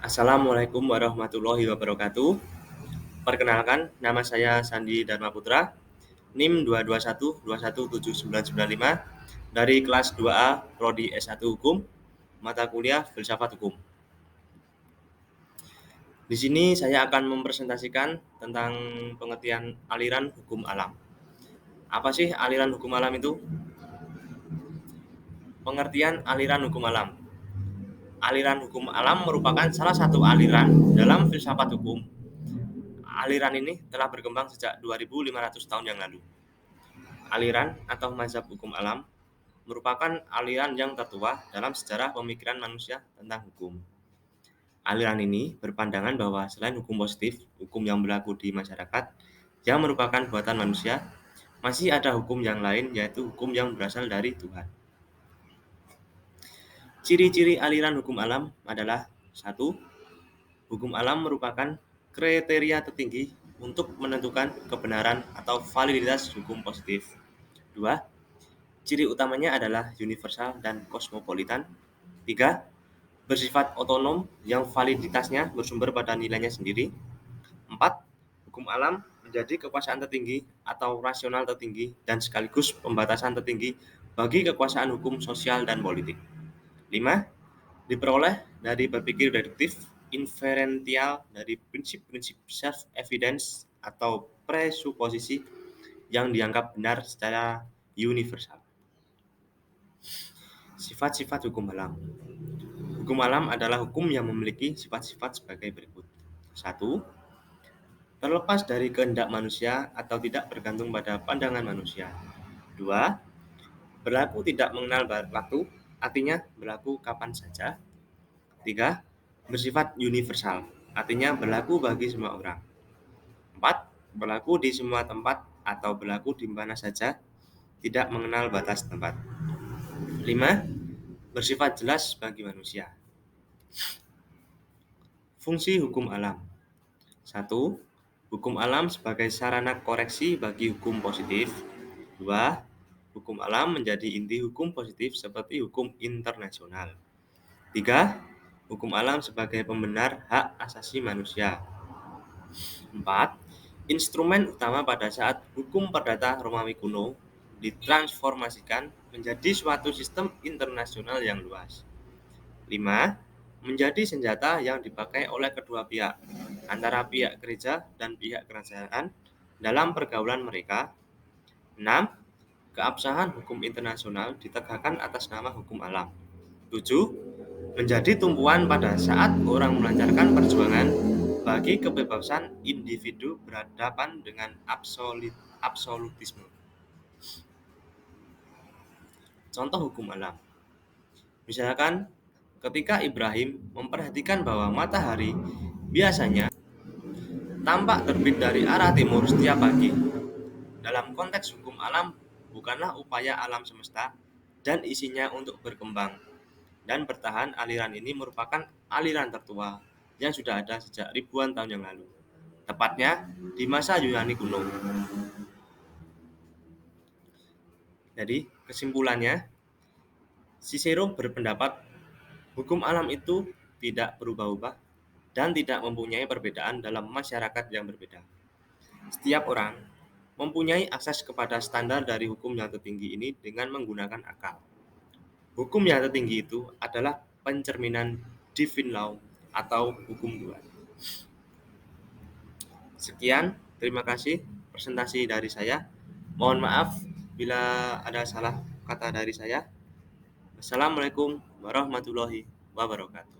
Assalamualaikum warahmatullahi wabarakatuh. Perkenalkan, nama saya Sandi Dharma Putra, NIM 221217995 dari kelas 2A Prodi S1 Hukum, mata kuliah Filsafat Hukum. Di sini saya akan mempresentasikan tentang pengertian aliran hukum alam. Apa sih aliran hukum alam itu? Pengertian aliran hukum alam. Aliran hukum alam merupakan salah satu aliran dalam filsafat hukum. Aliran ini telah berkembang sejak 2500 tahun yang lalu. Aliran atau mazhab hukum alam merupakan aliran yang tertua dalam sejarah pemikiran manusia tentang hukum. Aliran ini berpandangan bahwa selain hukum positif, hukum yang berlaku di masyarakat yang merupakan buatan manusia, masih ada hukum yang lain yaitu hukum yang berasal dari Tuhan. Ciri-ciri aliran hukum alam adalah 1. Hukum alam merupakan kriteria tertinggi untuk menentukan kebenaran atau validitas hukum positif. 2. Ciri utamanya adalah universal dan kosmopolitan. 3. Bersifat otonom yang validitasnya bersumber pada nilainya sendiri. 4. Hukum alam menjadi kekuasaan tertinggi atau rasional tertinggi dan sekaligus pembatasan tertinggi bagi kekuasaan hukum sosial dan politik. 5. Diperoleh dari berpikir deduktif inferential dari prinsip-prinsip self-evidence atau presuposisi yang dianggap benar secara universal. Sifat-sifat hukum alam. Hukum alam adalah hukum yang memiliki sifat-sifat sebagai berikut. 1. Terlepas dari kehendak manusia atau tidak bergantung pada pandangan manusia. 2. Berlaku tidak mengenal waktu, artinya berlaku kapan saja. 3. Bersifat universal, artinya berlaku bagi semua orang. 4. Berlaku di semua tempat atau berlaku di mana saja, tidak mengenal batas tempat. 5. Bersifat jelas bagi manusia. Fungsi hukum alam. 1. Hukum alam sebagai sarana koreksi bagi hukum positif. 2. Hukum alam menjadi inti hukum positif seperti hukum internasional. 3. Hukum alam sebagai pembenar hak asasi manusia. 4. Instrumen utama pada saat hukum perdata Romawi kuno ditransformasikan menjadi suatu sistem internasional yang luas. 5. Menjadi senjata yang dipakai oleh kedua pihak, antara pihak gereja dan pihak kerajaan dalam pergaulan mereka. 6. Keabsahan hukum internasional ditegakkan atas nama hukum alam. 7. Menjadi tumpuan pada saat orang melancarkan perjuangan bagi kebebasan individu berhadapan dengan absolutisme. Contoh hukum alam. Misalkan, ketika Ibrahim memperhatikan bahwa matahari biasanya tampak terbit dari arah timur setiap pagi. Dalam konteks hukum alam, bukanlah upaya alam semesta dan isinya untuk berkembang dan bertahan. Aliran ini merupakan aliran tertua yang sudah ada sejak ribuan tahun yang lalu, tepatnya di masa Yunani kuno. Jadi, kesimpulannya, Cicero berpendapat hukum alam itu tidak berubah-ubah dan tidak mempunyai perbedaan dalam masyarakat yang berbeda. Setiap orang mempunyai akses kepada standar dari hukum yang tertinggi ini dengan menggunakan akal. Hukum yang tertinggi itu adalah pencerminan divine law atau hukum Tuhan. Sekian, terima kasih presentasi dari saya. Mohon maaf bila ada salah kata dari saya. Wassalamualaikum warahmatullahi wabarakatuh.